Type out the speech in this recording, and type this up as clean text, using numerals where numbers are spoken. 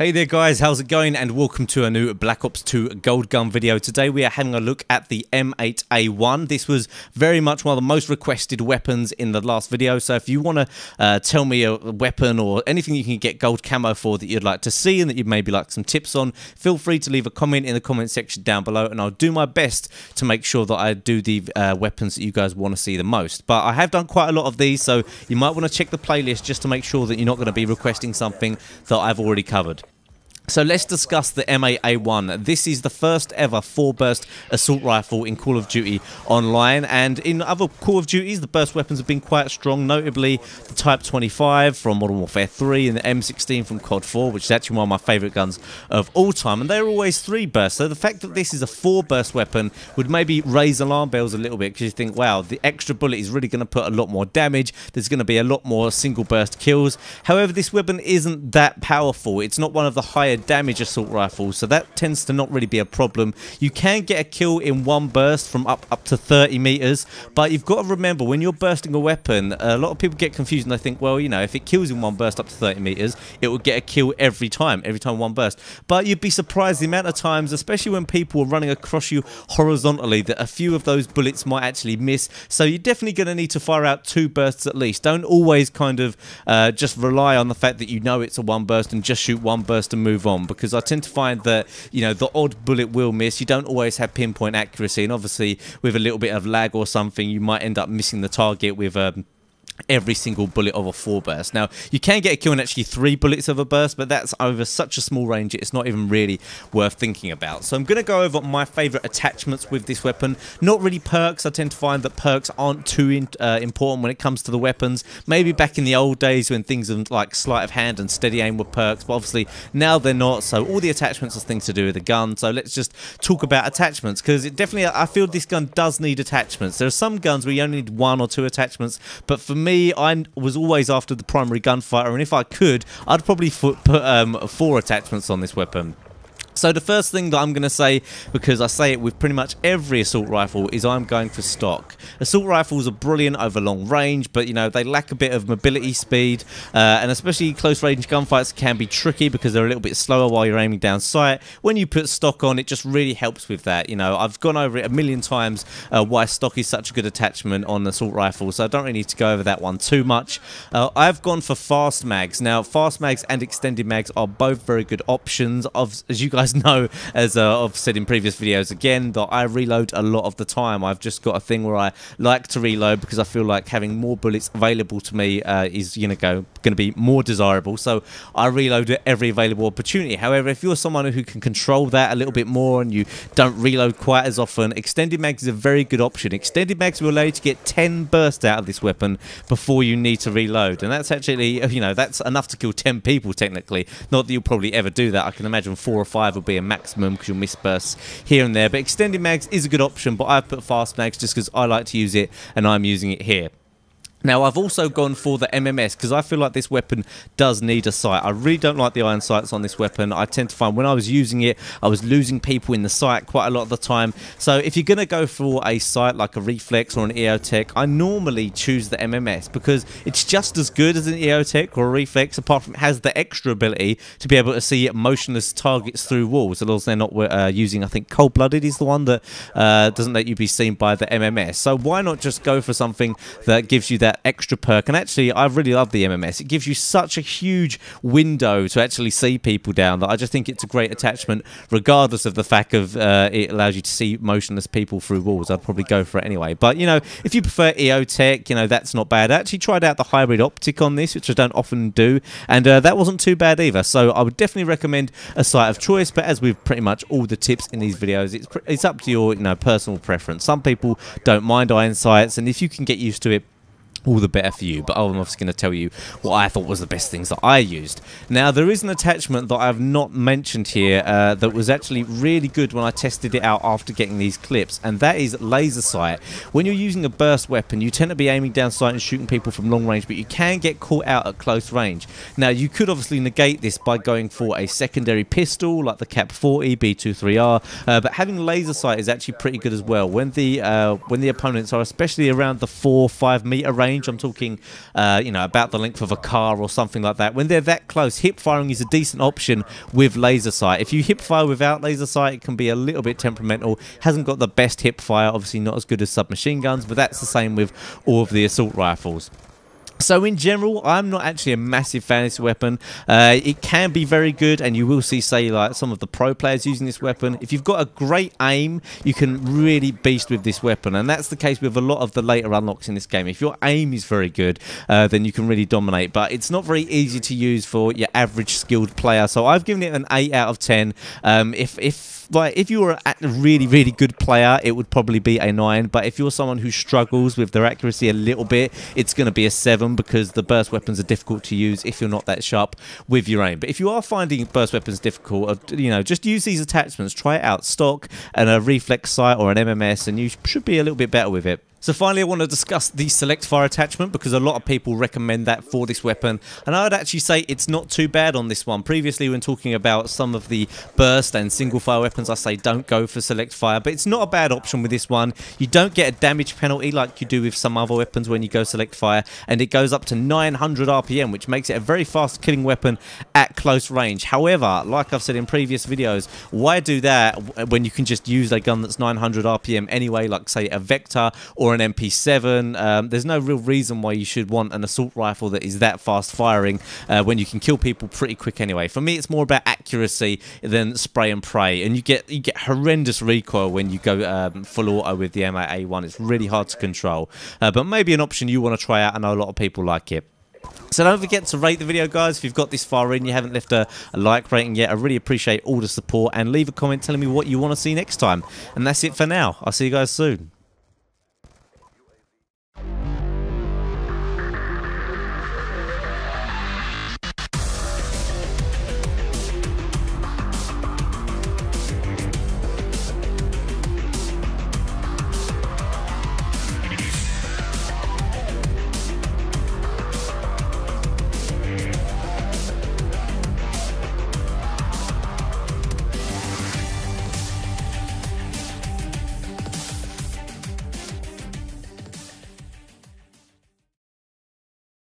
Hey there guys, how's it going, and welcome to a new Black Ops 2 Gold Gun video. Today we are having a look at the M8A1. This was very much one of the most requested weapons in the last video, so if you want to tell me a weapon or anything you can get gold camo for that you'd like to see and that you'd maybe like some tips on, feel free to leave a comment in the comment section down below and I'll do my best to make sure that I do the weapons that you guys want to see the most. But I have done quite a lot of these, so you might want to check the playlist just to make sure that you're not going to be requesting something that I've already covered. So let's discuss the M8A1. This is the first ever 4-burst assault rifle in Call of Duty Online, and in other Call of Duties the burst weapons have been quite strong, notably the Type 25 from Modern Warfare 3 and the M16 from COD 4, which is actually one of my favourite guns of all time, and they're always 3-burst. So the fact that this is a 4-burst weapon would maybe raise alarm bells a little bit, because you think, wow, the extra bullet is really going to put a lot more damage, there's going to be a lot more single burst kills. However, this weapon isn't that powerful. It's not one of the higher damage assault rifles, so that tends to not really be a problem. You can get a kill in one burst from up to 30 meters, but you've got to remember, when you're bursting a weapon, a lot of people get confused and they think, well, you know, if it kills in one burst up to 30 meters, it will get a kill every time one burst. But you'd be surprised the amount of times, especially when people are running across you horizontally, that a few of those bullets might actually miss. So you're definitely going to need to fire out 2 bursts at least. Don't always kind of just rely on the fact that you know it's a 1 burst and just shoot 1 burst and move on, because I tend to find that, you know, the odd bullet will miss. You don't always have pinpoint accuracy, and obviously with a little bit of lag or something you might end up missing the target with every single bullet of a 4-burst. Now, you can get a kill in actually 3 bullets of a burst, but that's over such a small range it's not even really worth thinking about. So I'm going to go over my favourite attachments with this weapon. Not really perks. I tend to find that perks aren't too important when it comes to the weapons. Maybe back in the old days when things like sleight of hand and steady aim were perks, but obviously now they're not, so all the attachments are things to do with the gun. So let's just talk about attachments, because it definitely, I feel this gun does need attachments. There are some guns where you only need 1 or 2 attachments, but for me, I was always after the primary gunfighter, and if I could, I'd probably put 4 attachments on this weapon. So the first thing that I'm going to say, because I say it with pretty much every assault rifle, is I'm going for stock. Assault rifles are brilliant over long range, but you know, they lack a bit of mobility speed, and especially close range gunfights can be tricky because they're a little bit slower while you're aiming down sight. When you put stock on, it just really helps with that. You know, I've gone over it a million times why stock is such a good attachment on assault rifles, so I don't really need to go over that one too much. I've gone for fast mags. Now, fast mags and extended mags are both very good options. As you guys know, as I've said in previous videos again, that I reload a lot of the time. I've just got a thing where I like to reload because I feel like having more bullets available to me is going to be more desirable, so I reload at every available opportunity. However, if you're someone who can control that a little bit more and you don't reload quite as often, extended mags is a very good option. Extended mags will allow you to get 10 bursts out of this weapon before you need to reload, and that's actually, you know, that's enough to kill 10 people technically. Not that you'll probably ever do that. I can imagine 4 or 5 will be a maximum because you'll miss bursts here and there, but extended mags is a good option, but I've put fast mags just because I like to use it and I'm using it here. Now, I've also gone for the MMS because I feel like this weapon does need a sight. I really don't like the iron sights on this weapon. I tend to find when I was using it, I was losing people in the sight quite a lot of the time. So if you're going to go for a sight like a reflex or an EOTech, I normally choose the MMS because it's just as good as an EOTech or a reflex, apart from it has the extra ability to be able to see motionless targets through walls. As long as they're not using, I think cold-blooded is the one that doesn't let you be seen by the MMS. So why not just go for something that gives you that extra perk? And actually, I really love the MMS. It gives you such a huge window to actually see people down that I just think it's a great attachment, regardless of the fact of it allows you to see motionless people through walls. I'd probably go for it anyway. But you know, if you prefer EOTech, you know, that's not bad. I actually tried out the hybrid optic on this, which I don't often do, and that wasn't too bad either. So I would definitely recommend a sight of choice, but as with pretty much all the tips in these videos, it's up to your, you know, personal preference. Some people don't mind iron sights, and if you can get used to it, all the better for you, but I'm obviously going to tell you what I thought was the best things that I used. Now, there is an attachment that I've not mentioned here that was actually really good when I tested it out after getting these clips, and that is laser sight. When you're using a burst weapon, you tend to be aiming down sight and shooting people from long range, but you can get caught out at close range. Now, you could obviously negate this by going for a secondary pistol like the Cap 40, B23R, but having laser sight is actually pretty good as well. When the opponents are especially around the 4-5 meter range, range, I'm talking, you know, about the length of a car or something like that, when they're that close, hip firing is a decent option with laser sight. If you hip fire without laser sight, it can be a little bit temperamental. Hasn't got the best hip fire, obviously not as good as submachine guns, but that's the same with all of the assault rifles. So in general, I'm not actually a massive fan of this weapon. It can be very good, and you will see, say, like some of the pro players using this weapon. If you've got a great aim, you can really beast with this weapon, and that's the case with a lot of the later unlocks in this game. If your aim is very good, then you can really dominate, but it's not very easy to use for your average skilled player. So I've given it an 8 out of 10. If you were a really, really good player, it would probably be a 9. But if you're someone who struggles with their accuracy a little bit, it's going to be a 7, because the burst weapons are difficult to use if you're not that sharp with your aim. But if you are finding burst weapons difficult, you know, just use these attachments. Try it out. Stock and a reflex sight or an MMS, and you should be a little bit better with it. So finally, I want to discuss the select fire attachment, because a lot of people recommend that for this weapon, and I would actually say it's not too bad on this one. Previously, when talking about some of the burst and single fire weapons, I say don't go for select fire, but it's not a bad option with this one. You don't get a damage penalty like you do with some other weapons when you go select fire, and it goes up to 900 RPM, which makes it a very fast killing weapon at close range. However, like I've said in previous videos, why do that when you can just use a gun that's 900 RPM anyway, like say a Vector or an MP7. There's no real reason why you should want an assault rifle that is that fast firing when you can kill people pretty quick anyway. For me, it's more about accuracy than spray and pray, and you get horrendous recoil when you go full auto with the M8A1. It's really hard to control, but maybe an option you want to try out. I know a lot of people like it. So don't forget to rate the video, guys. If you've got this far in, you haven't left a like rating yet, I really appreciate all the support, and leave a comment telling me what you want to see next time. And that's it for now. I'll see you guys soon.